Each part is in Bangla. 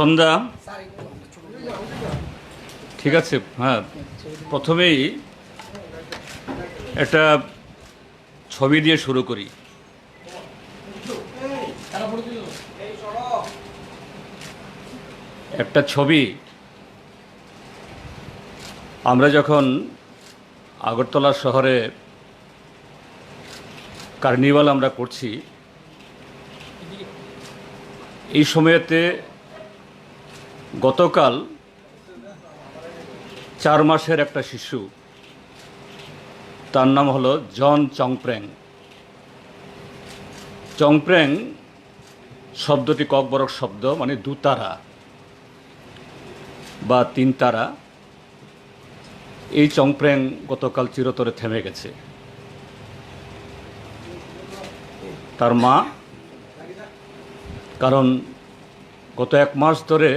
সন্ধ্যা ঠিক আছে। হ্যাঁ, প্রথমেই একটা ছবি দিয়ে শুরু করি। একটা ছবি আমরা যখন আগরতলা শহরে কার্নিভাল আমরা করছি, এই সময়তে গতকাল 4 মাসের একটা শিশু, তার নাম হলো জন চংপ্রেং। চংপ্রেং শব্দটি ককবরক শব্দ, মানে দুতারা বা 3 তারা। এই চংপ্রেং গতকাল চিরতরে থেমে গেছে। তার মা, কারণ গত 1 মাস ধরে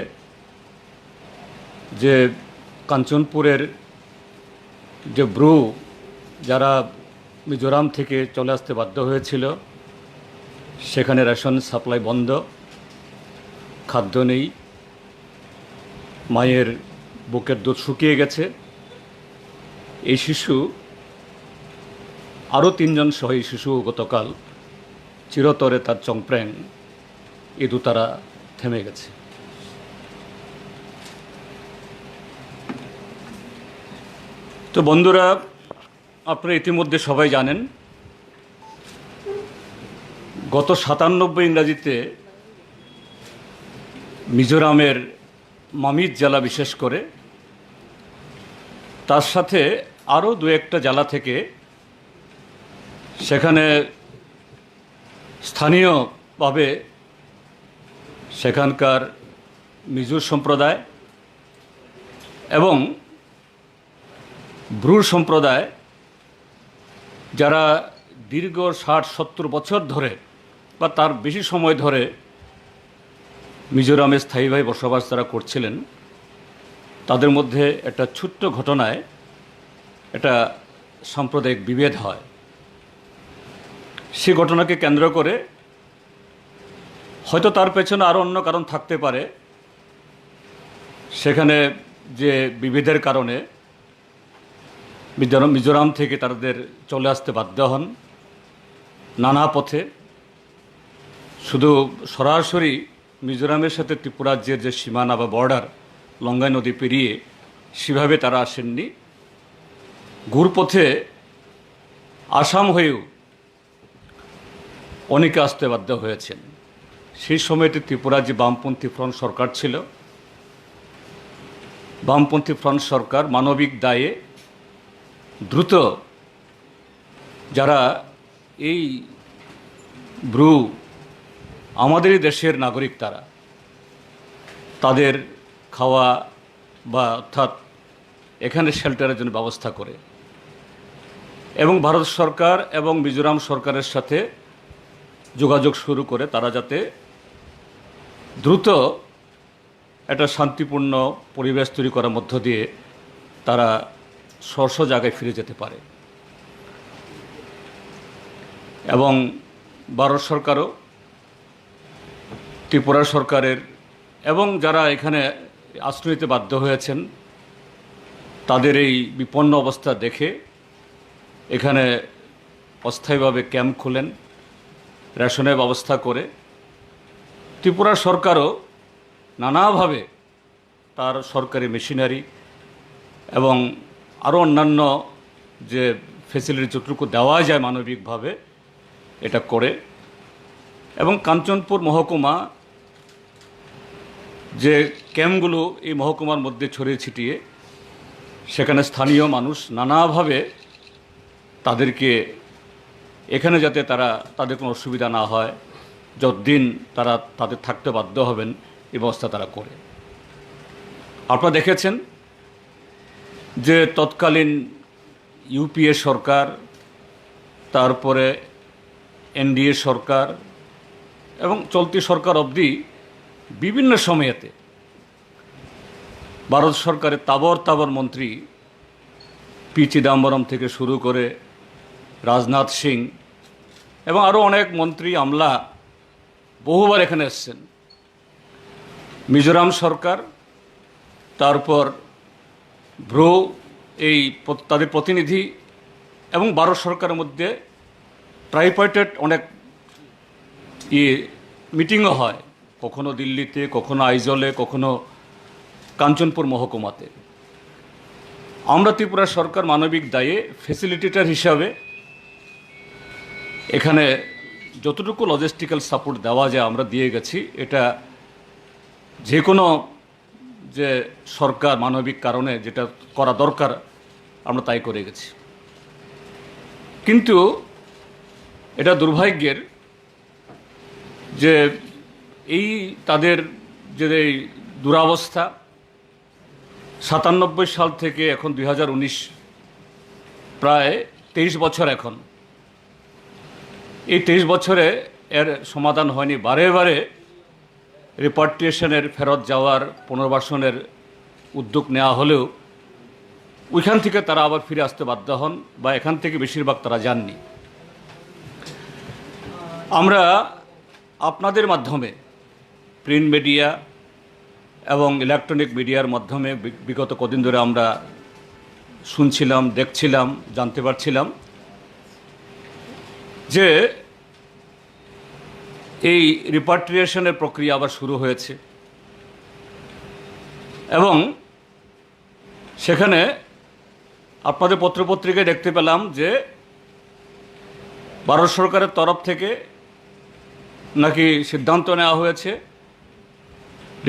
যে কাঞ্চনপুরের যে ব্রু যারা মিজোরাম থেকে চলে আসতে বাধ্য হয়েছিল, সেখানে রেশন সাপ্লাই বন্ধ, খাদ্য নেই, মায়ের বুকের দুধ শুকিয়ে গেছে। এই শিশু আরও 3 জন সহ এই শিশু গতকাল চিরতরে তার চংপ্রেং এই দুতারা থেমে গেছে। তো বন্ধুরা, আপনারা ইতিমধ্যে সবাই জানেন, গত 97 ইংরাজিতে মিজোরামের মামিত জেলা বিশেষ করে, তার সাথে আরও 2-1টা জেলা থেকে সেখানে স্থানীয়ভাবে সেখানকার মিজো সম্প্রদায় এবং ব্রু সম্প্রদায়, যারা দীর্ঘ 60-70 বছর ধরে বা তার বেশি সময় ধরে মিজোরামে স্থায়ীভাবে বসবাস যারা করছিলেন, তাদের মধ্যে একটা ছোট্ট ঘটনায় একটা সাম্প্রদায়িক বিভেদ হয়। সে ঘটনাকে কেন্দ্র করে, হয়তো তার পেছনে আরও অন্য কারণ থাকতে পারে, সেখানে যে বিভেদের কারণে মিজোরাম থেকে তাদের চলে আসতে বাধ্য হন নানা পথে। শুধু সরাসরি মিজোরামের সাথে ত্রিপুরা রাজ্যের যে সীমানা বা বর্ডার, লঙ্গাই নদী পেরিয়ে সেভাবে তারা আসেননি, ঘুরপথে আসাম হয়েও অনেকে আসতে বাধ্য হয়েছেন। সেই সময়তে ত্রিপুরা যে বামপন্থী ফ্রন্ট সরকার ছিল, বামপন্থী ফ্রন্ট সরকার মানবিক দায়ে দ্রুত যারা এই ব্রু আমাদেরই দেশের নাগরিক, তাদের খাওয়া বা অর্থাৎ এখানে শেল্টারের জন্য ব্যবস্থা করে, এবং ভারত সরকার এবং মিজোরাম সরকারের সাথে যোগাযোগ শুরু করে তারা যাতে দ্রুত একটা শান্তিপূর্ণ পরিবেশ তৈরি করার মধ্য দিয়ে তারা স্ব জায়গায় ফিরে যেতে পারে। এবং ভারত সরকারও ত্রিপুরা সরকারের এবং যারা এখানে আশ্রয় নিতে বাধ্য হয়েছেন তাদের এই বিপন্ন অবস্থা দেখে এখানে অস্থায়ীভাবে ক্যাম্প খুলেন, রেশনের ব্যবস্থা করে। ত্রিপুরা সরকারও নানাভাবে তার সরকারি মেশিনারি এবং আরও অন্যান্য যে ফেসিলিটি যতটুকু দেওয়া যায় মানবিকভাবে এটা করে। এবং কাঞ্চনপুর মহকুমা যে ক্যাম্পগুলো এই মহকুমার মধ্যে ছড়িয়ে ছিটিয়ে, সেখানে স্থানীয় মানুষ নানাভাবে তাদেরকে এখানে যাতে তাদের কোনো অসুবিধা না হয়, যতদিন তাদের থাকতে বাধ্য হবেন, এই ব্যবস্থা তারা করে। আপনারা দেখেছেন যে তৎকালীন ইউপিএ সরকার, তারপরে এনডিএ সরকার এবং চলতি সরকার অবধি বিভিন্ন সময়েতে ভারত সরকারের তাবর মন্ত্রী পি চিদাম্বরম থেকে শুরু করে রাজনাথ সিং এবং আরও অনেক মন্ত্রী আমলা বহুবার এখানে এসছেন। মিজোরাম সরকার, তারপর ব্রো তাদের প্রতিনিধি এবং ভারত সরকারের মধ্যে ট্রাইপার্টেড অনেক মিটিংও হয়, কখনো দিল্লিতে, কখনো আইজলে, কখনো কাঞ্চনপুর মহকুমাতে। আমরা ত্রিপুরা সরকার মানবিক দায়ে ফ্যাসিলিটেটর হিসাবে এখানে যতটুকু লজিস্টিক্যাল সাপোর্ট দেওয়া যায় আমরা দিয়ে গেছি। এটা যে কোনো যে সরকার মানবিক কারণে যেটা করা দরকার আমরা তাই করে গেছি। কিন্তু এটা দুর্ভাগ্যের যে তাদের যে এই দুরাবস্থা, 97 সাল থেকে এখন 2019, প্রায় 23 বছর এখন। এই 23 বছরে এর সমাধান হয়নি। বারে বারে রিপাট্রিয়েশনের, ফেরত যাওয়ার, পুনর্বাসনের উদ্যোগ নেওয়া হলেও ওইখান থেকে তারা আবার ফিরে আসতে বাধ্য হন, বা এখান থেকে বেশিরভাগ তারা যাননি। আমরা আপনাদের মাধ্যমে, প্রিন্ট মিডিয়া এবং ইলেকট্রনিক মিডিয়ার মাধ্যমে বিগত কদিন ধরে আমরা শুনছিলাম, দেখছিলাম, জানতে পারছিলাম যে এই রিপাট্রিয়েশনের প্রক্রিয়া আবার শুরু হয়েছে এবং সেখানে আপনাদের পত্রপত্রিকায় দেখতে পেলাম যে ভারত সরকারের তরফ থেকে নাকি সিদ্ধান্ত নেওয়া হয়েছে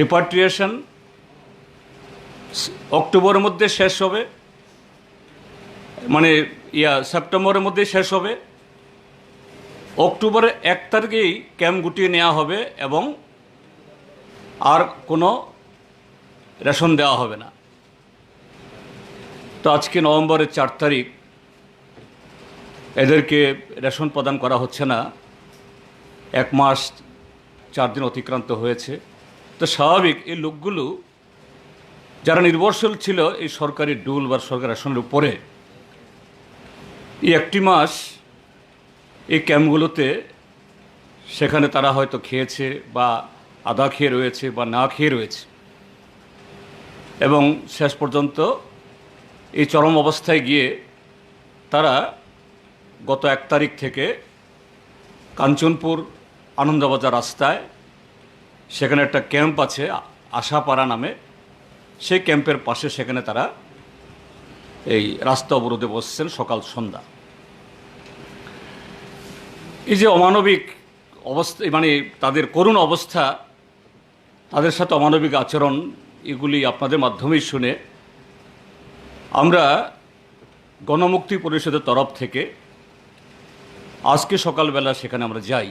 রিপাট্রিয়েশন অক্টোবরের মধ্যে শেষ হবে, মানে সেপ্টেম্বরের মধ্যে শেষ হবে। অক্টোবরের 1 তারিখেই ক্যাম্প গুটিয়ে নেওয়া হবে এবং আর কোনো রেশন দেওয়া হবে না। তো আজকে নভেম্বরের 4 তারিখ, এদেরকে রেশন প্রদান করা হচ্ছে না। 1 মাস 4 দিন অতিক্রান্ত হয়েছে। তো স্বাভাবিক এই লোকগুলো যারা নির্ভরশীল ছিল এই সরকারি ডুল বা সরকারি রেশনের উপরে, এই 1 মাস এই ক্যাম্পগুলোতে সেখানে তারা হয়তো খেয়েছে বা আধা খেয়ে রয়েছে বা না খেয়ে রয়েছে এবং শেষ পর্যন্ত এই চরম অবস্থায় গিয়ে তারা গত 1 তারিখ থেকে কাঞ্চনপুর আনন্দবাজার রাস্তায় সেখানে একটা ক্যাম্প আছে আশাপাড়া নামে, সেই ক্যাম্পের পাশে সেখানে তারা এই রাস্তা অবরোধে বসছেন সকাল সন্ধ্যা। এই যে অমানবিক অবস্থা, মানে তাদের করুণ অবস্থা, তাদের সাথে অমানবিক আচরণ, এগুলি আপনাদের মাধ্যমেই শুনে আমরা গণমুক্তি পরিষদের তরফ থেকে আজকে সকালবেলা সেখানে আমরা যাই।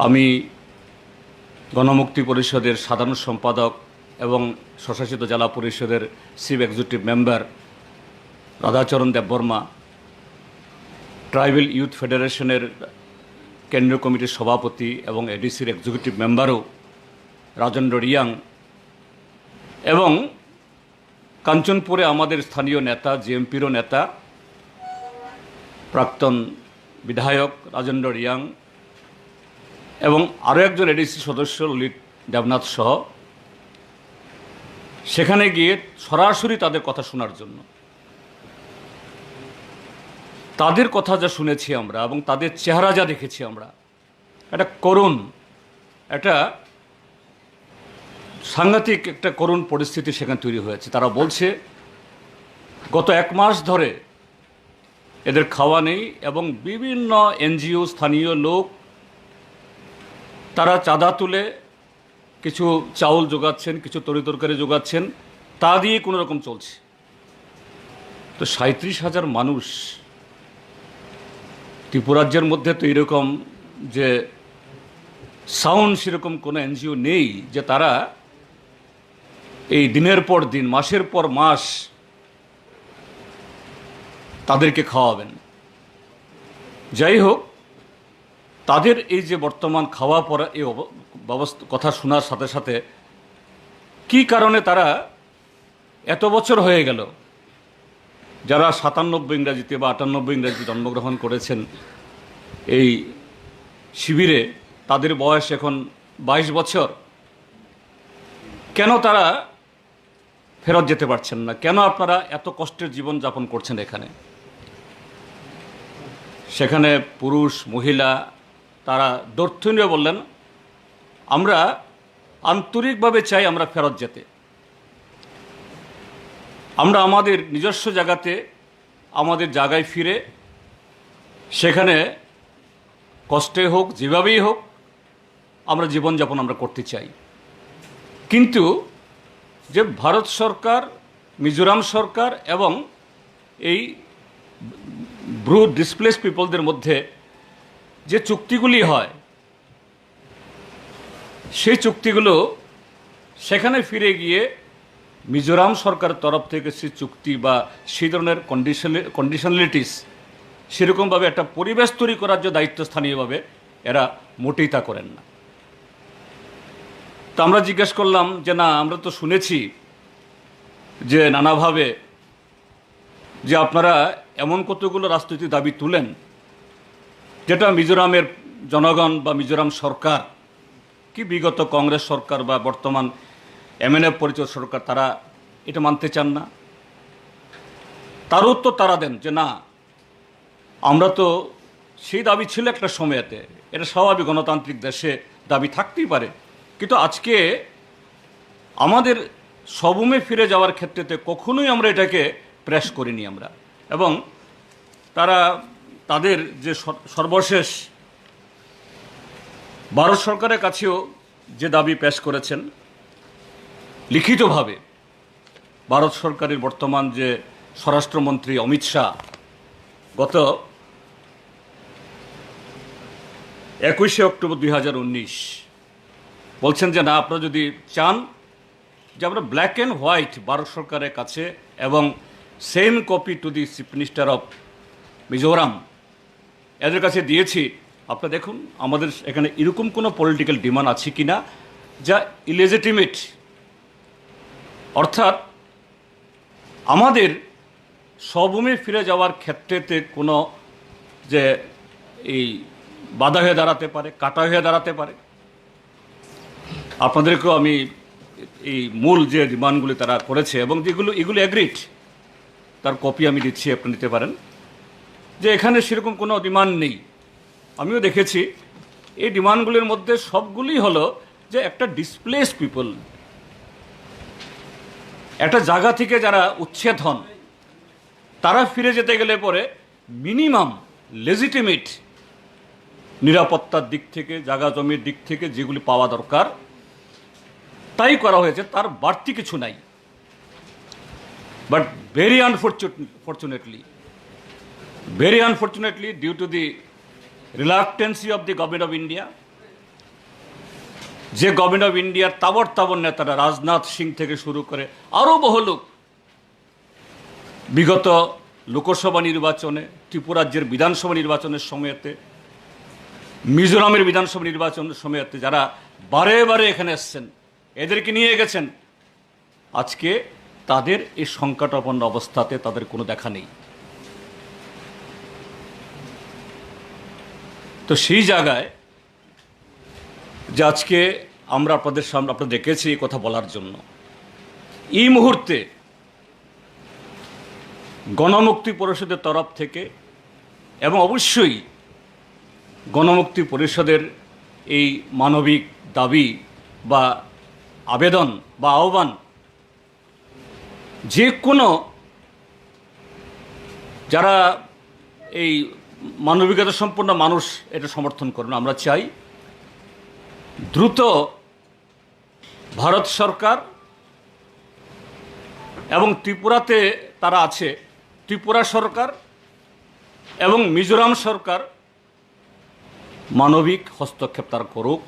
আমি গণমুক্তি পরিষদের সাধারণ সম্পাদক এবং স্বশাসিত জেলা পরিষদের chief executive member Radhacharan Debbarma, tribal youth ফেডারেশনের কেন্দ্রীয় কমিটির সভাপতি এবং এডিসির এক্সিকিউটিভ মেম্বারও রাজেন্দ্র রিয়াং, এবং কাঞ্চনপুরে আমাদের স্থানীয় নেতা, জেএমপিরও নেতা, প্রাক্তন বিধায়ক রাজেন্দ্র রিয়াং এবং আরও একজন এডিসি সদস্য ললিত দেবনাথ সহ সেখানে গিয়ে সরাসরি তাদের কথা শোনার জন্য, তাদের কথা যা শুনেছি আমরা এবং তাদের চেহারা যা দেখেছি আমরা, একটা করুণ, একটা সাংঘাতিক একটা করুণ পরিস্থিতি সেখানে তৈরি হয়েছে। তারা বলছে গত 1 মাস ধরে এদের খাওয়া নেই এবং বিভিন্ন এনজিও, স্থানীয় লোক তারা চাঁদা তুলে কিছু চাউল যোগাচ্ছেন, কিছু তরিতরকারি যোগাচ্ছেন, তা দিয়ে কোনো রকম চলছে। তো 37,000 মানুষ, ত্রিপুরাজ্যের মধ্যে তো এরকম যে সাউন্ড সেরকম কোনো এনজিও নেই যে তারা এই দিনের পর দিন, মাসের পর মাস তাদেরকে খাওয়াবেন। যাই হোক, তাদের এই যে বর্তমান খাওয়া পড়া এই ব্যবস্থা কথা শোনার সাথে সাথে কী কারণে তারা এত বছর হয়ে গেল, যারা 97 ইংরাজিতে বা 98 ইংরাজিতে জন্মগ্রহণ করেছেন এই শিবিরে, তাদের বয়স এখন 22 বছর, কেন তারা ফেরত যেতে পারছেন না? কেন আপনারা এত কষ্টের জীবন যাপন করছেন এখানে? সেখানে পুরুষ মহিলা তারা দর্থনীয় বললেন, আমরা আন্তরিকভাবে চাই আমরা ফেরত যেতে, আমরা আমাদের নিজস্ব জায়গাতে আমাদের জায়গায় ফিরে সেখানে কষ্টে হোক যেভাবেই হোক আমরা জীবনযাপন আমরা করতে চাই। কিন্তু যে ভারত সরকার, মিজোরাম সরকার এবং এই ব্রু ডিসপ্লেস পিপলদের মধ্যে যে চুক্তিগুলি হয়, সেই চুক্তিগুলো সেখানে ফিরে গিয়ে মিজোরাম সরকারের তরফ থেকে সেই চুক্তি বা সেই ধরনের কন্ডিশনালিটিস সেরকমভাবে একটা পরিবেশ তৈরি করার যে দায়িত্ব স্থানীয়ভাবে এরা মোটেই তা করেন না। তো আমরা জিজ্ঞেস করলাম যে না, আমরা তো শুনেছি যে নানাভাবে যে আপনারা এমন কতগুলো রাজনৈতিক দাবি তুলেন যেটা মিজোরামের জনগণ বা মিজোরাম সরকার, কি বিগত কংগ্রেস সরকার বা বর্তমান এমএনএফ পরিচয় সরকার, তারা এটা মানতে চান না। তার উত্তর তারা দেন যে না, আমরা তো সেই দাবি ছিল একটা সময়েতে, এটা স্বাভাবিক, গণতান্ত্রিক দেশে দাবি থাকতেই পারে, কিন্তু আজকে আমাদের স্বভূমে ফিরে যাওয়ার ক্ষেত্রেতে কখনোই আমরা এটাকে প্রেস করিনি আমরা। এবং তারা তাদের যে সর্বশেষ ভারত সরকারের কাছেও যে দাবি পেশ করেছেন লিখিতভাবে, ভারত সরকারের বর্তমান যে স্বরাষ্ট্রমন্ত্রী অমিত শাহ গত 21শে অক্টোবর 2019 বলছেন যে না, আপনারা যদি চান যে আমরা ব্ল্যাক অ্যান্ড হোয়াইট ভারত সরকারের কাছে এবং same copy to the chief minister of Mizoram এদের কাছে দিয়েছি, আপনারা দেখুন আমাদের এখানে এরকম কোনো পলিটিক্যাল ডিমান্ড আছে কি না যা ইলেজিটিমেট, অর্থাৎ আমাদের স্বভূমি ফিরে যাওয়ার ক্ষেত্রেতে কোনো যে এই বাধা হয়ে দাঁড়াতে পারে, কাটা হয়ে দাঁড়াতে পারে। আপনাদেরকেও আমি এই মূল যে ডিমান্ডগুলি তারা করেছে এবং যেগুলো এগুলো অ্যাগ্রিড, তার কপি আমি দিচ্ছি, আপনি নিতে পারেন, যে এখানে সেরকম কোনো ডিমান্ড নেই। আমিও দেখেছি এই ডিমান্ডগুলির মধ্যে সবগুলি হলো যে একটা ডিসপ্লেস পিপল, একটা জায়গা থেকে যারা উচ্ছেদ হন, তারা ফিরে যেতে গেলে পরে মিনিমাম লেজিটিমেট নিরাপত্তার দিক থেকে, জায়গা জমির দিক থেকে যেগুলি পাওয়া দরকার তাই করা হয়েছে, তার বাড়তি কিছু নাই। But very unfortunately due to the reluctancy of the government of India, যে গভর্নমেন্ট অফ ইন্ডিয়ার তাবড় নেতারা রাজনাথ সিং থেকে শুরু করে আরও বহু লোক বিগত লোকসভা নির্বাচনে, ত্রিপুরাজ্যের বিধানসভা নির্বাচনের সময়তে, মিজোরামের বিধানসভা নির্বাচনের সময়তে যারা বারে বারে এখানে এসছেন, এদেরকে নিয়ে গেছেন, আজকে তাদের এই সংকটাপন্ন অবস্থাতে তাদের কোনো দেখা নেই। তো সেই জায়গায় যে আজকে আমরা আপনাদের সামনে আপনারা দেখেছি এই কথা বলার জন্য, এই মুহূর্তে গণমুক্তি পরিষদের তরফ থেকে এবং অবশ্যই গণমুক্তি পরিষদের এই মানবিক দাবি বা আবেদন বা আহ্বান, যে কোনো যারা এই মানবিকতা সম্পন্ন মানুষ এটা সমর্থন করুন। আমরা চাই দ্রুত ভারত সরকার এবং ত্রিপুরাতে তারা আছে, ত্রিপুরা সরকার এবং মিজোরাম সরকার মানবিক হস্তক্ষেপ তারা করুক,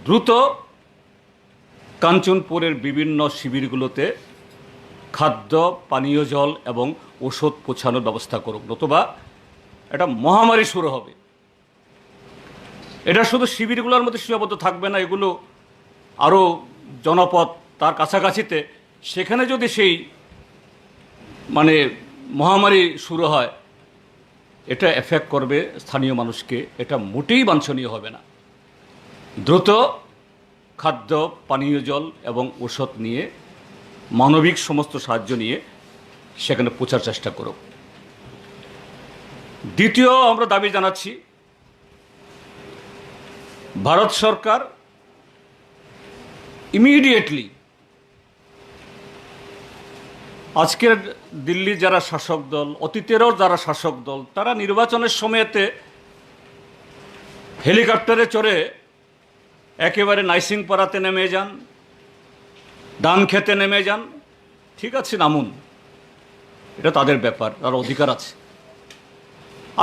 দ্রুত কাঞ্চনপুরের বিভিন্ন শিবিরগুলোতে খাদ্য, পানীয় জল এবং ওষুধ পৌঁছানোর ব্যবস্থা করুক, নতুবা একটা মহামারী শুরু হবে। এটা শুধু শিবিরগুলোর মধ্যে সীমাবদ্ধ থাকবে না, এগুলো আরও জনপদ তার কাছাকাছিতে, সেখানে যদি সেই মানে মহামারী শুরু হয়, এটা এফেক্ট করবে স্থানীয় মানুষকে, এটা মোটেই বাঞ্ছনীয় হবে না। দ্রুত খাদ্য, পানীয় জল এবং ঔষধ নিয়ে, মানবিক সমস্ত সাহায্য নিয়ে সেখানে পৌঁছার চেষ্টা করুক। দ্বিতীয় আমরা দাবি জানাচ্ছি, ভারত সরকার ইমিডিয়েটলি আজকের দিল্লির যারা শাসক দল, অতীতেরও যারা শাসক দল, তারা নির্বাচনের সময়তে হেলিকপ্টারে চড়ে একেবারে নাইসিংপাড়াতে নেমে যান, ধান খেতে নেমে যান, ঠিক আছে, নামুন, এটা তাদের ব্যাপার, তার অধিকার আছে।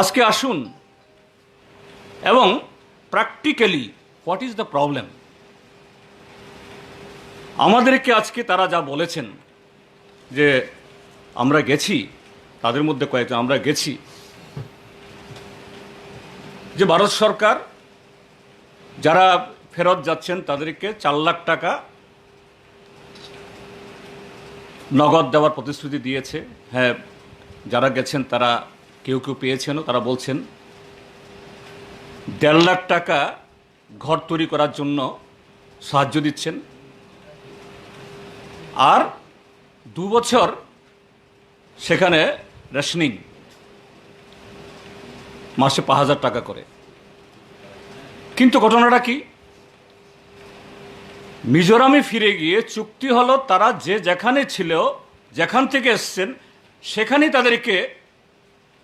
আজকে আসুন এবং practically what is the problem, আমাদেরকে আজকে তারা যা বলেছেন যে আমরা গেছি, তাদের মধ্যে কয়েকজন আমরা গেছি, যে ভারত সরকার যারা ফেরত যাচ্ছেন তাদেরকে 4 লাখ টাকা নগদ দেওয়ার প্রতিশ্রুতি দিয়েছে। হ্যাঁ, যারা গেছেন তারা কেউ কেউ পেয়েছেনও, তারা বলছেন 1.5 লাখ টাকা ঘর তৈরি করার জন্য সাহায্য দিচ্ছেন, আর 2 বছর সেখানে রেশনিং, মাসে 5,000 টাকা করে। কিন্তু ঘটনাটা কি, মিজোরামে ফিরে গিয়ে চুক্তি হলো তারা যে যেখানে ছিল, যেখান থেকে এসছেন সেখানেই তাদেরকে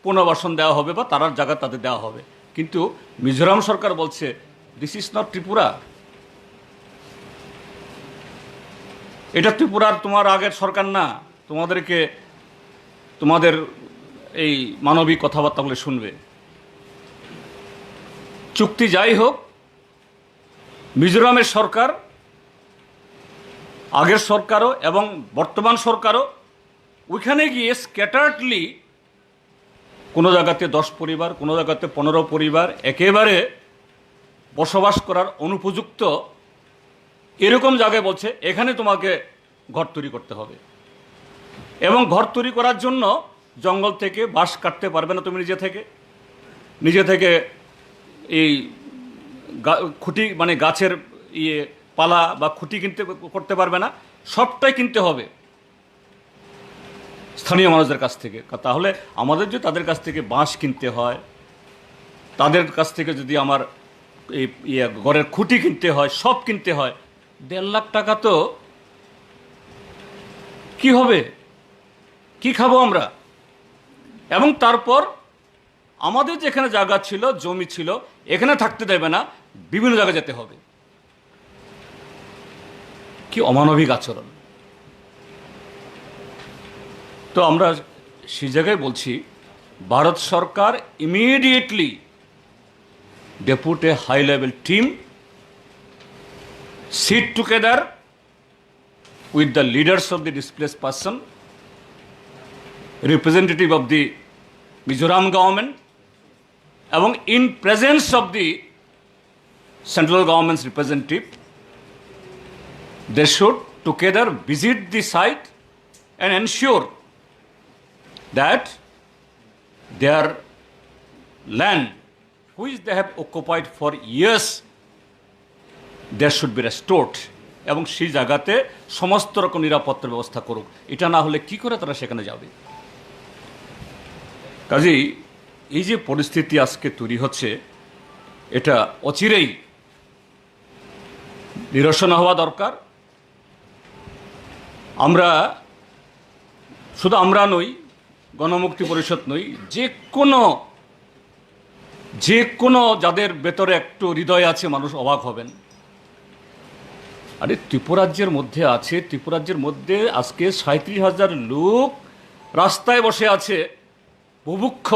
পুনর্বাসন দেওয়া হবে বা তার জায়গা তাদের দেওয়া হবে। কিন্তু মিজোরাম সরকার বলছে দিস ইজ নট ত্রিপুরা, এটা ত্রিপুরার তোমার আগের সরকার না, তোমাদেরকে তোমাদের এই মানবিক কথাবার্তাগুলো শুনবে। চুক্তি যাই হোক, মিজোরামের সরকার, আগের সরকারও এবং বর্তমান সরকারও ওইখানে গিয়ে স্ক্যাটার্ডলি কোনো জায়গাতে 10 পরিবার, কোনো জায়গাতে 15 পরিবার একেবারে বসবাস করার অনুপযুক্ত এরকম জায়গায় বলছে এখানে তোমাকে ঘর তৈরি করতে হবে, এবং ঘর তৈরি করার জন্য জঙ্গল থেকে বাঁশ কাটতে পারবে না তুমি নিজে থেকে এই খুঁটি মানে গাছের পালা বা খুঁটি করতে পারবে না, সবটাই কিনতে হবে স্থানীয় মানুষদের কাছ থেকে। তাহলে আমাদের যদি তাদের কাছ থেকে বাঁশ কিনতে হয়, তাদের কাছ থেকে যদি আমার এই ঘরের খুঁটি কিনতে হয়, সব কিনতে হয়, 1.5 লাখ টাকা তো কি হবে, কি খাবো আমরা? এবং তারপর আমাদের যেখানে জায়গা ছিল, জমি ছিল, এখানে থাকতে দেবে না, বিভিন্ন জায়গায় যেতে হবে। কি অমানবিক আচরণ! তো আমরা সেই জায়গায় বলছি, ভারত সরকার immediately depute a high level team, sit together with the leaders of the displaced person, representative of the Mizoram government, এবং in presence of the central government's representative, they should together visit the site and ensure that their land which they have occupied for years, there should be restored, এবং সেই জায়গাতে সমস্ত রকম নিরাপত্তার ব্যবস্থা করুক। এটা না হলে কি করে তারা সেখানে যাবে? কাজেই এই যে পরিস্থিতি আজকে তৈরি হচ্ছে, এটা অচিরেই নিরসন হওয়া দরকার। আমরা শুধু আমরা নই, গণমুক্তি পরিষদ নই, যে কোনো যাদের ভেতরে একটু হৃদয় আছে, মানুষ অবাক হবেন। আরে ত্রিপুরাজ্যের মধ্যে আছে, ত্রিপুরাজ্যের মধ্যে আজকে 37,000 লোক রাস্তায় বসে আছে, বুভুক্ষ,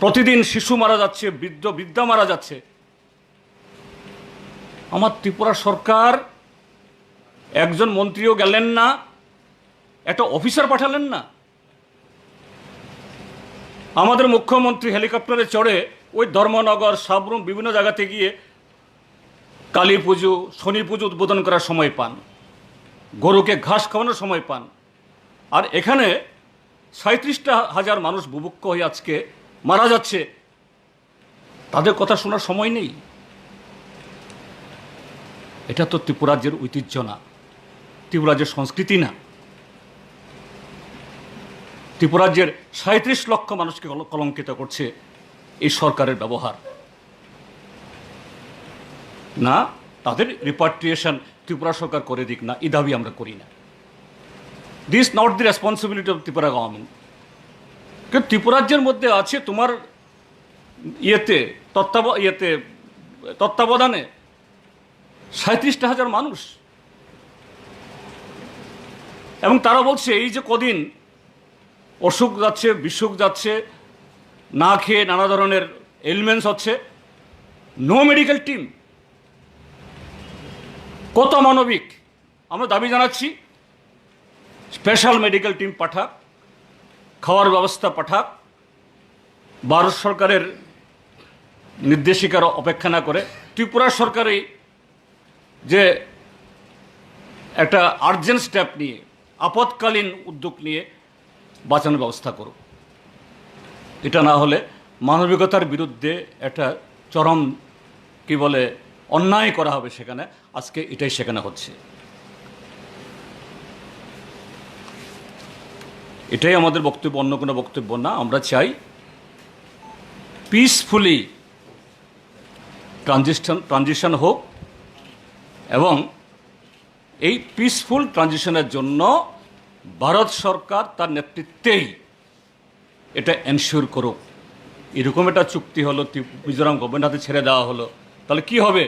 প্রতিদিন শিশু মারা যাচ্ছে, বৃদ্ধা মারা যাচ্ছে। আমার ত্রিপুরা সরকার একজন মন্ত্রীও গেলেন না, একটা অফিসার পাঠালেন না। আমাদের মুখ্যমন্ত্রী হেলিকপ্টারে চড়ে ওই ধর্মনগর, সাবরুম বিভিন্ন জায়গাতে গিয়ে কালী পুজো, শনি পুজো উদ্বোধন করার সময় পান, গরুকে ঘাস খাওয়ানোর সময় পান। আর এখানে 37,000 মানুষ বুভুক্ষ হয়ে আজকে মারা যাচ্ছে, তাদের কথা শোনার সময় নেই। এটা তো ত্রিপুরাজ্যের ঐতিহ্য না, ত্রিপুরাজ্যের সংস্কৃতি না। ত্রিপুরাজ্যের ৩৭ লক্ষ মানুষকে কলঙ্কিত করছে এই সরকারের ব্যবহার। না, তাদের রিপাট্রিয়েশন ত্রিপুরা সরকার করে দিক না, এই দাবি আমরা করি না। This not the responsibility of Tripura government. কিন্তু ত্রিপুরাজ্যের মধ্যে আছে তোমার তত্ত্বাবধানে ৩৭,০০০ মানুষ, এবং তারা বলছে এই যে কদিন অসুখ যাচ্ছে, বিসুখ যাচ্ছে, না খেয়ে নানা ধরনের এলিমেন্টস হচ্ছে, নো মেডিকেল টিম। কত মানবিক! আমরা দাবি জানাচ্ছি স্পেশাল মেডিকেল টিম পাঠাক, খাওয়ার ব্যবস্থা পাঠাক, ভারত সরকারের নির্দেশিকার অপেক্ষা না করে ত্রিপুরা সরকারই যে একটা আর্জেন্ট স্টেপ নিয়ে, আপৎকালীন উদ্যোগ নিয়ে বাঁচানোর ব্যবস্থা করুক। এটা না হলে মানবিকতার বিরুদ্ধে একটা চরম কি বলে অন্যায় করা হবে সেখানে। আজকে এটাই সেখানে হচ্ছে। এটাই আমাদের বক্তব্য, অন্য কোনো বক্তব্য না। আমরা চাই পিসফুলি ট্রানজিশন হোক, এবং এই পিসফুল ট্রানজিশনের জন্য ভারত সরকার তার নেতৃত্বেই এটা এনশিওর করুক। এরকম একটা চুক্তি হলো, মিজোরাম গভর্নমেন্ট হাতে ছেড়ে দেওয়া হলো, তাহলে কি হবে?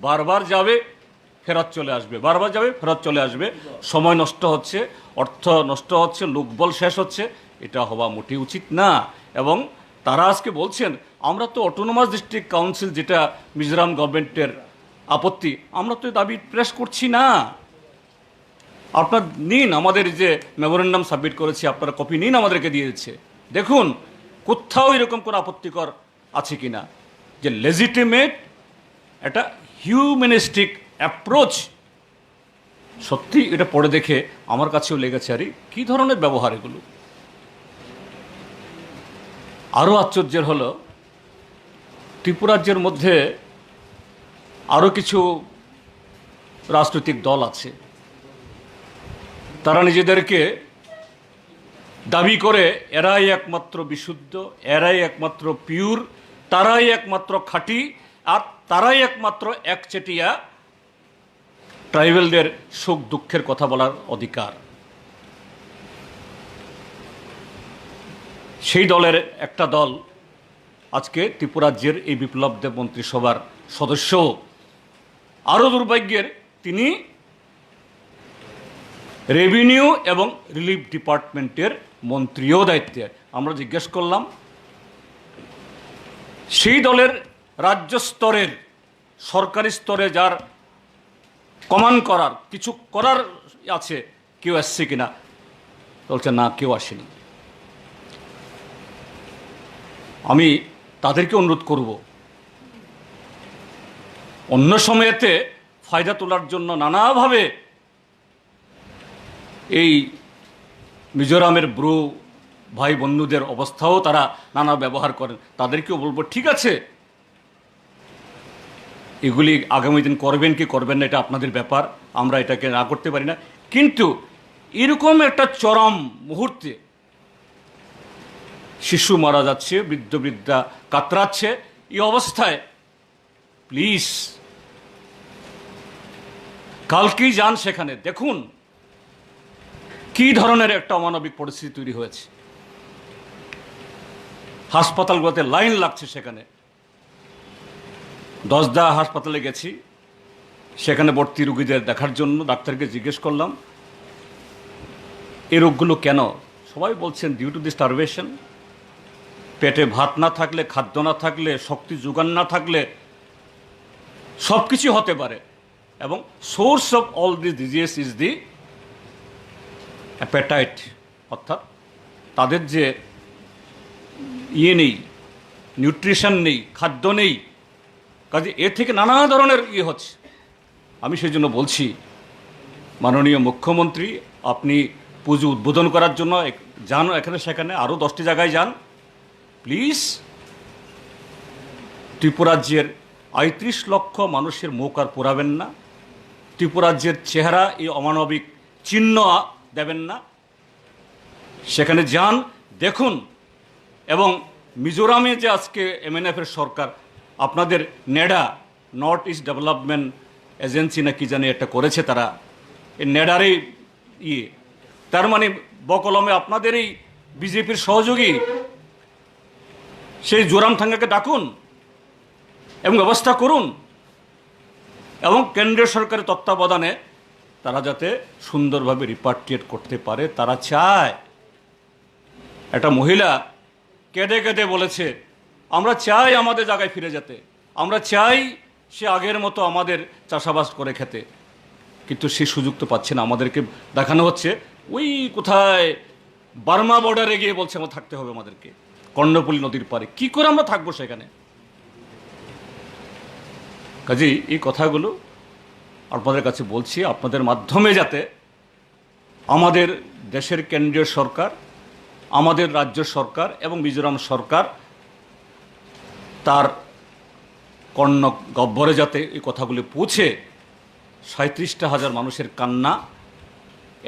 বারবার যাবে, ফেরত চলে আসবে, বারবার যাবে, ফেরত চলে আসবে। সময় নষ্ট হচ্ছে, অর্থ নষ্ট হচ্ছে, লোকবল শেষ হচ্ছে। এটা হওয়া মোটেই উচিত না। এবং তারা আজকে বলছেন আমরা তো অটোনোমাস ডিস্ট্রিক্ট কাউন্সিল, যেটা মিজোরাম গভর্নমেন্টের আপত্তি, আমরা তো দাবি প্রেস করছি না। আপনার নিন, আমাদের যে মেমোরেন্ডাম সাবমিট করেছি আপনারা কপি নিন, আমাদেরকে দিয়ে দিচ্ছে। দেখুন কোথাও এরকম কোনো আপত্তিকর আছে কি না, যে লেজিটিমেট একটা হিউম্যানিস্টিক অ্যাপ্রোচ। সত্যি এটা পড়ে দেখে আমার কাছেও লেগেছে, আরে কী ধরনের ব্যবহার এগুলো। আরও আশ্চর্যের হলো ত্রিপুরাজ্যের মধ্যে আরও কিছু রাজনৈতিক দল আছে, তারা নিজেদেরকে দাবি করে এরাই একমাত্র বিশুদ্ধ, এরাই একমাত্র পিওর, তারাই একমাত্র খাঁটি, আর তারাই একমাত্র একচেটিয়া ট্রাইবেলদের সুখ দুঃখের কথা বলার অধিকার। সেই দলের একটা দল আজকে ত্রিপুরাজ্যের এই বিপ্লব দেব মন্ত্রিসভার সদস্য। আরও দুর্ভাগ্যের, তিনি রেভিনিউ এবং রিলিফ ডিপার্টমেন্টের মন্ত্রীও দায়িত্বে। আমরা জিজ্ঞেস করলাম সেই দলের রাজ্য স্তরের, সরকারি স্তরে যার কমান্ড করার, কিছু করার আছে, কেউ আসছে কিনা? বলছে না, কেউ আসেনি। আমি তাদেরকে অনুরোধ করব, অন্য সময়েতে ফায়দা তোলার জন্য নানাভাবে এই মিজোরামের ব্রু ভাই বন্ধুদের অবস্থাও তারা নানা ব্যবহার করেন, তাদেরকেও বলবো ঠিক আছে, এগুলি আগামী দিন করবেন কি করবেন না এটা আপনাদের ব্যাপার, আমরা এটাকে না করতে পারি না। কিন্তু এরকম একটা চরম মুহূর্তে শিশু মারা যাচ্ছে, বৃদ্ধ বৃদ্ধা কাতরাচ্ছে, এই অবস্থায় প্লিজ কালকেই যান সেখানে, দেখুন কি ধরনের একটা অমানবিক পরিস্থিতি তৈরি হয়েছে। হাসপাতালগুলোতে লাইন লাগছে। সেখানে 10দা হাসপাতালে গেছি, সেখানে ভর্তি রোগীদের দেখার জন্য ডাক্তারকে জিজ্ঞেস করলাম এই রোগগুলো কেন? সবাই বলছেন ডিউ টু দি স্টারভেশন। পেটে ভাত না থাকলে, খাদ্য না থাকলে, শক্তি যোগান না থাকলে সব কিছু হতে পারে, এবং source of all this disease is the appetite, অর্থাৎ তাদের যে নেই, নিউট্রিশন নেই, খাদ্য নেই, কাজে এর থেকে নানা ধরনের হচ্ছে। আমি সেই জন্য বলছি মাননীয় মুখ্যমন্ত্রী, আপনি পুজো উদ্বোধন করার জন্য যান এখানে সেখানে, আরও 10টি জায়গায় যান প্লিজ। ত্রিপুরাজ্যের ৩৫ লক্ষ মানুষের মুখ আর পোড়াবেন না। ত্রিপুরাজ্যের চেহারা এই অমানবিক চিহ্ন দেবেন না। সেখানে যান, দেখুন। এবং মিজোরামে যে আজকে এমএনএফের সরকার আপনাদের NADA, north east development agency না কি জানি একটা করেছে, তারা এই নেডারই তার মানে বকলমে আপনাদের এই বিজেপির সহযোগী সেই জোরামথাঙ্গাকে ডাকুন এবং ব্যবস্থা করুন, এবং কেন্দ্রীয় সরকারের তত্ত্বাবধানে তারা যাতে সুন্দরভাবে রিপাট্রিয়েট করতে পারে তারা চায়। একটা মহিলা কেঁদে কেঁদে বলেছে, আমরা চাই আমাদের জায়গায় ফিরে যেতে, আমরা চাই সে আগের মতো আমাদের চাষাবাস করে খেতে, কিন্তু সেই সুযোগ তো পাচ্ছে না। আমাদেরকে দেখানো হচ্ছে ওই কোথায় বার্মা বর্ডারে গিয়ে বলছে আমরা থাকতে হবে, আমাদেরকে কর্ণফুলী নদীর পারে। কি করে আমরা থাকবো সেখানে? কাজেই এই কথাগুলো আপনাদের কাছে বলছি, আপনাদের মাধ্যমে যাতে আমাদের দেশের কেন্দ্রীয় সরকার, আমাদের রাজ্য সরকার এবং মিজোরাম সরকার তার কর্ণ গহ্বরে যাতে এই কথাগুলি পৌঁছে 37,000 মানুষের কান্না,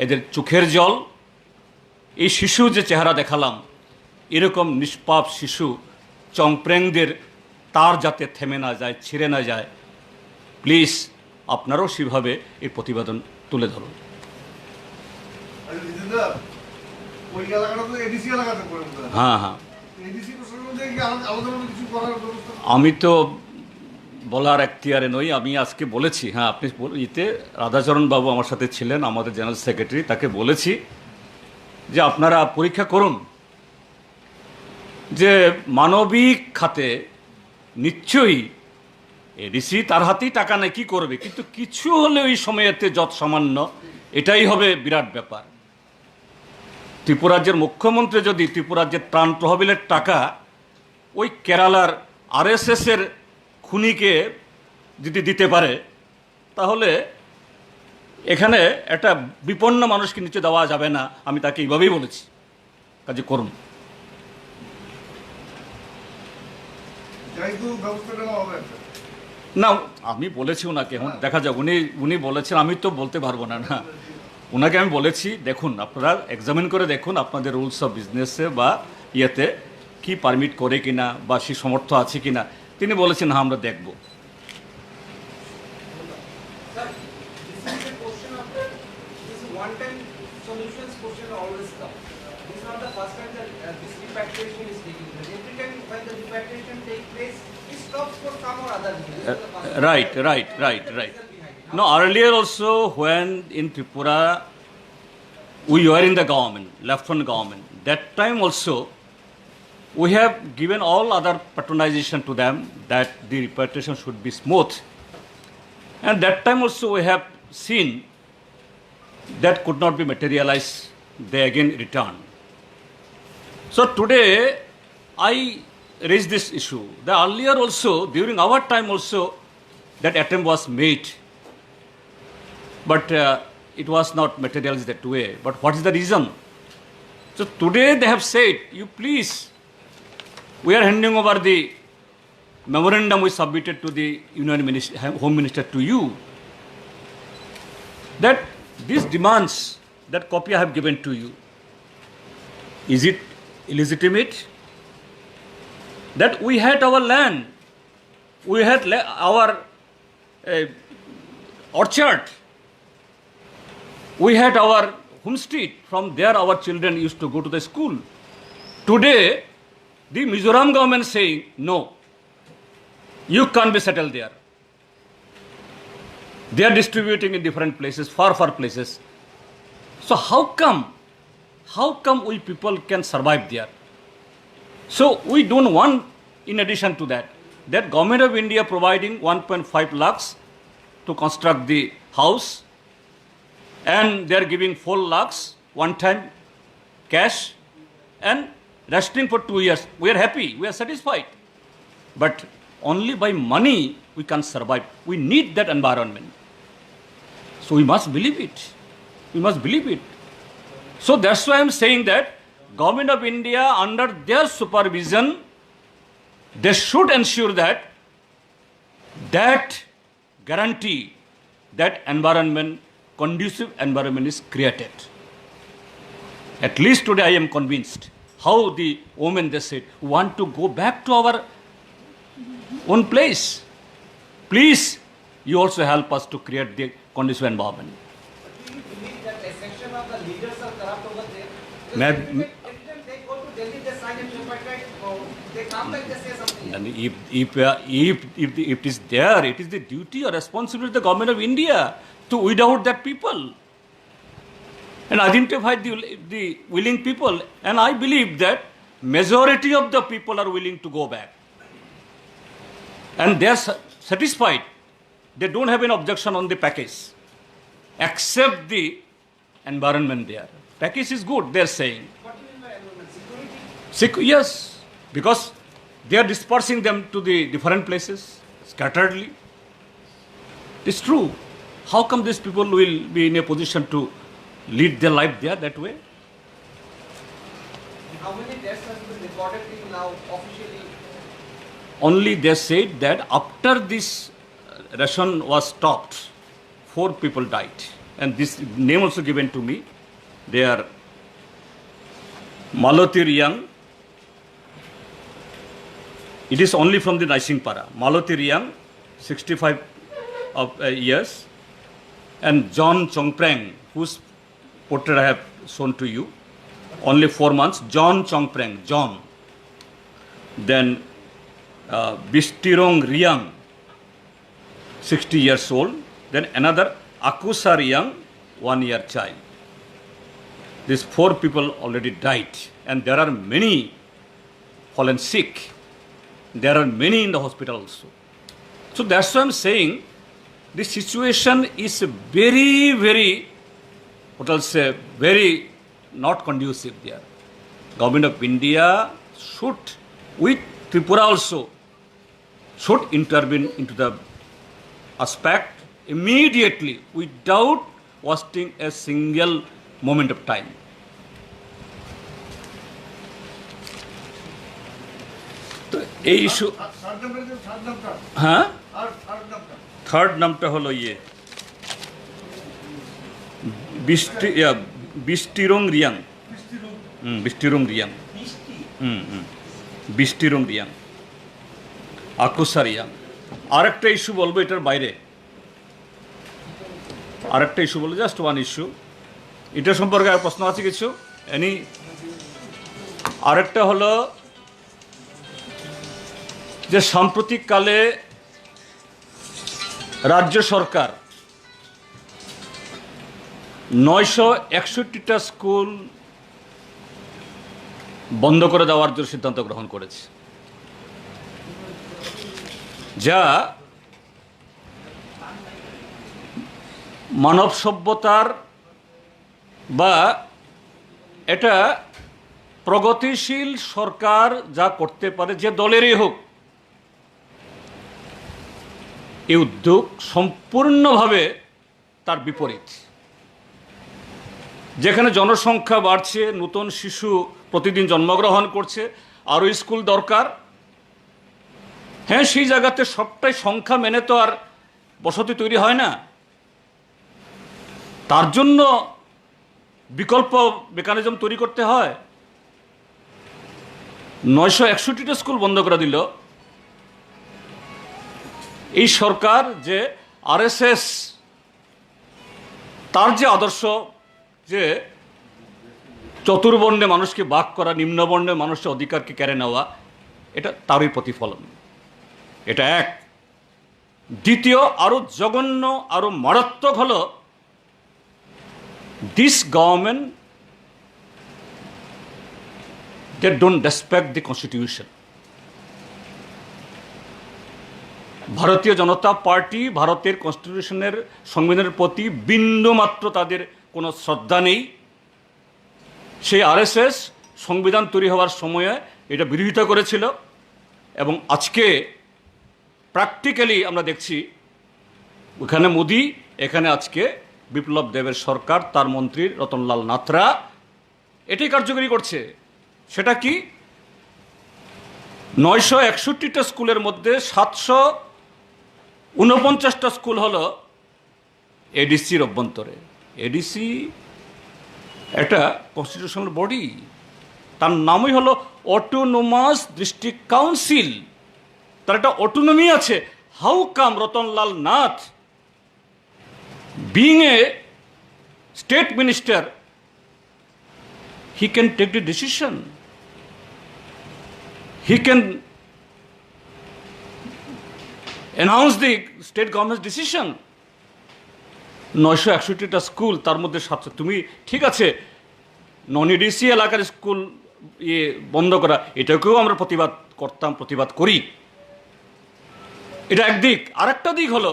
এদের চোখের জল, এই শিশু যে চেহারা দেখালাম, এরকম নিষ্পাপ শিশু চংপ্রেংদের তার যাতে থেমে না যায়, ছিঁড়ে না যায়, প্লিজ আপনারাও সেভাবে এই প্রতিবেদন তুলে ধরুন। হ্যাঁ হ্যাঁ, আমি তো বলার এখতিয়ারে নই, আমি আজকে বলেছি। হ্যাঁ, আপনি ইতে রাধাচরণ বাবু আমার সাথে ছিলেন, আমাদের জেনারেল সেক্রেটারি, তাকে বলেছি যে আপনারা পরীক্ষা করুন যে মানবিক খাতে নিশ্চয়ই এডিসি তার হাতেই টাকা নেই, কী করবে, কিন্তু কিছু হলে ওই সময়েতে যত সামান্য, এটাই হবে বিরাট ব্যাপার। ত্রিপুরাজ্যের মুখ্যমন্ত্রী যদি ত্রিপুরাজ্যের ত্রাণ তহবিলের টাকা ওই কেরালার আরএসএসের খুনিকে যদি দিতে পারে, তাহলে এখানে একটা বিপন্ন মানুষকে নিচে দেওয়া যাবে না। আমি তাকে এইভাবেই বলেছি, কাজে করুন। না, আমি বলেছি ওনাকে, এখন দেখা যাক, উনি বলেছেন, আমি তো বলতে পারবো না। না, ওনাকে আমি বলেছি দেখুন, আপনারা এক্সামিন করে দেখুন আপনাদের রুলস অফ বিজনেসে বা ইয়েতে কি পারমিট করে কিনা বা সে সমর্থ আছে কিনা। তিনি বলেছেন হ্যাঁ আমরা দেখব। Right. No, earlier also when in Tripura we were in the government, left-front government, that time also we have given all other patronization to them that the repatriation should be smooth. And that time also we have seen that could not be materialized, they again returned. So today I raised this issue. The earlier also, during our time also, that attempt was made, but it was not materialized that way. But what is the reason? So today they have said, you please, we are handing over the memorandum we submitted to the Union Minister, Home Minister to you, that these demands, that copy I have given to you, is it illegitimate? That we had our land, we had our orchard, we had our homestead, from there our children used to go to the school. Today, the Mizoram government saying, no, you can't be settled there. They are distributing in different places, far places. So how come we people can survive there? So we don't want, in addition to that Government of India providing 1.5 lakhs to construct the house, and they are giving 4 lakhs one time cash and resting for 2 years. We are happy, we are satisfied. But only by money we can survive. We need that environment. So we must believe it. So that's why I am saying that Government of India, under their supervision, they should ensure that guarantee, that environment, conducive environment is created. At least today I am convinced how the women, they said, want to go back to our own place. Please, you also help us to create the conducive environment. Do you believe that a section of the leaders are corrupt over there? May- They go to Delhi, they sign a tripartite, they come back, they say something. And if it is there, it is the duty or responsibility of the government of India to weed out that people and identify the willing people. And I believe that majority of the people are willing to go back. And they are satisfied. They don't have an objection on the package, except the environment there. Package is good, they are saying. What do you mean by environment? Security? Yes, because they are dispersing them to the different places, scatteredly. It's true. How come these people will be in a position to lead their life there that way? How many deaths have been recorded till now officially? Only they said that after this ration was stopped, 4 people died. And this name also given to me. They are Maloti Riyang. It is only from the Naisingpara. Maloti Riyang, 65 years. And John Chongpreng, whose portrait I have shown to you, only 4 months. John Chongpreng, John. Then Bistirong Riyang, 60 years old. Then another Akusa Riyang, 1 year child. These 4 people already died. And there are many fallen sick. There are many in the hospital also. So that's why I'm saying the situation is very, very, what I'll say, very not conducive there. Government of India should, with Tripura also, should intervene into the aspect immediately without wasting a single moment of time. তো এই ইস্যু হ্যাঁ থার্ড নামটা হলো বিস্টিরং রিয়াং বিস্টিরং রিয়াং বিস্টিরং রিয়াং আকুসা রিয়াং আরেকটা ইস্যু বলবো এটার বাইরে আরেকটা ইস্যু বলবো জাস্ট ওয়ান ইস্যু এটা সম্পর্কে আর প্রশ্ন আছে কিছু এনি আরেকটা হলো যে সাম্প্রতিককালে রাজ্য সরকার 961টা স্কুল বন্ধ করে দেওয়ার জন্য সিদ্ধান্ত গ্রহণ করেছে, যা মানব সভ্যতার বা এটা প্রগতিশীল সরকার যা করতে পারে যে দলেরই হোক, এই উদ্যোগ সম্পূর্ণভাবে তার বিপরীত। যেখানে জনসংখ্যা বাড়ছে, নতুন শিশু প্রতিদিন জন্মগ্রহণ করছে, আরও স্কুল দরকার। হ্যাঁ, সেই জায়গাতে সবটাই সংখ্যা মেনে তো আর বসতি তৈরি হয় না, তার জন্য বিকল্প মেকানিজম তৈরি করতে হয়। 961টা স্কুল বন্ধ করে দিল এই সরকার, যে আরএসএস তার যে আদর্শ যে চতুর্বর্ণে মানুষকে বাক করা, নিম্নবর্ণে মানুষের অধিকারকে কেড়ে নেওয়া, এটা তারই প্রতিফলন। এটা এক। দ্বিতীয়, আরও জঘন্য, আরও মারাত্মক হলো this government they don't respect the constitution. ভারতীয় জনতা পার্টি ভারতের কনস্টিটিউশনের সংবিধানের প্রতি বিন্দুমাত্র তাদের কোনো শ্রদ্ধা নেই। সেই আরএসএস সংবিধান তৈরি হওয়ার সময়ে এটা বিরোধিতা করেছিল, এবং আজকে প্র্যাকটিক্যালি আমরা দেখছি ওখানে মোদি, এখানে আজকে বিপ্লব দেবের সরকার, তার মন্ত্রী রতনলাল নাথরা এটাই কার্যকরী করছে। সেটা কি? 961টা স্কুলের মধ্যে 749টা স্কুল হলো এডিসির অভ্যন্তরে। এডিসি একটা কনস্টিটিউশনাল বডি, তার নামই হলো অটোনোমাস ডিস্ট্রিক্ট কাউন্সিল, তার একটা অটোনমি আছে। How come Ratanlal Nath, being a state minister, he can take the decision, he can announce the state government's decision। 961টা স্কুল, তার মধ্যে 700, তুমি ঠিক আছে নন এডিসি এলাকার স্কুল বন্ধ করা, এটাকেও আমরা প্রতিবাদ করতাম, প্রতিবাদ করি। এটা একদিক। আর একটা দিক হলো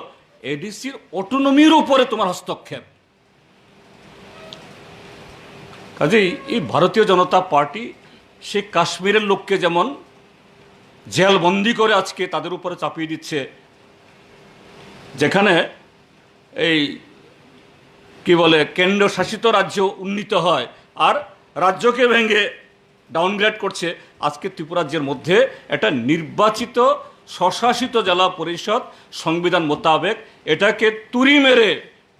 এডিসির অটোনমির উপরে তোমার হস্তক্ষেপ। কাজেই এই ভারতীয় জনতা পার্টি সে কাশ্মীরের লোককে যেমন জেলবন্দি করে আজকে তাদের উপরে চাপিয়ে দিচ্ছে, যেখানে এই কি বলে কেন্দ্রশাসিত রাজ্য উন্নীত হয় আর রাজ্যকে ভেঙে ডাউনগ্রেড করছে। আজকে ত্রিপুরাজ্যের মধ্যে একটা নির্বাচিত স্বশাসিত জেলা পরিষদ সংবিধান মোতাবেক এটাকে তুড়ি মেরে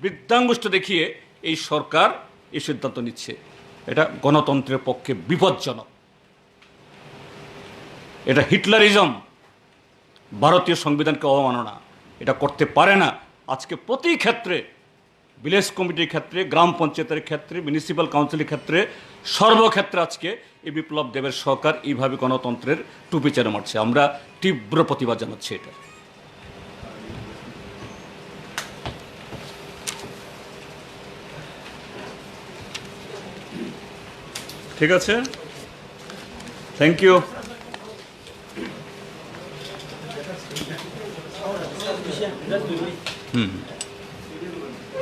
বৃদ্ধাঙ্গুষ্ঠ দেখিয়ে এই সরকার এই সিদ্ধান্ত নিচ্ছে। এটা গণতন্ত্রের পক্ষে বিপজ্জনক, এটা হিটলারিজম, ভারতীয় সংবিধানকে অবমাননা। এটা করতে পারে না। আজকে প্রতি ক্ষেত্রে, ভিলেজ কমিটির ক্ষেত্রে, গ্রাম পঞ্চায়েতের ক্ষেত্রে, মিউনিসিপ্যাল কাউন্সিলের ক্ষেত্রে, সর্বক্ষেত্রে আজকে এই বিপ্লব দেবের সরকার এইভাবে গণতন্ত্রের টুপি চেনে মারছে। আমরা তীব্র প্রতিবাদ জানাচ্ছি এটা। ঠিক আছে, থ্যাংক ইউ।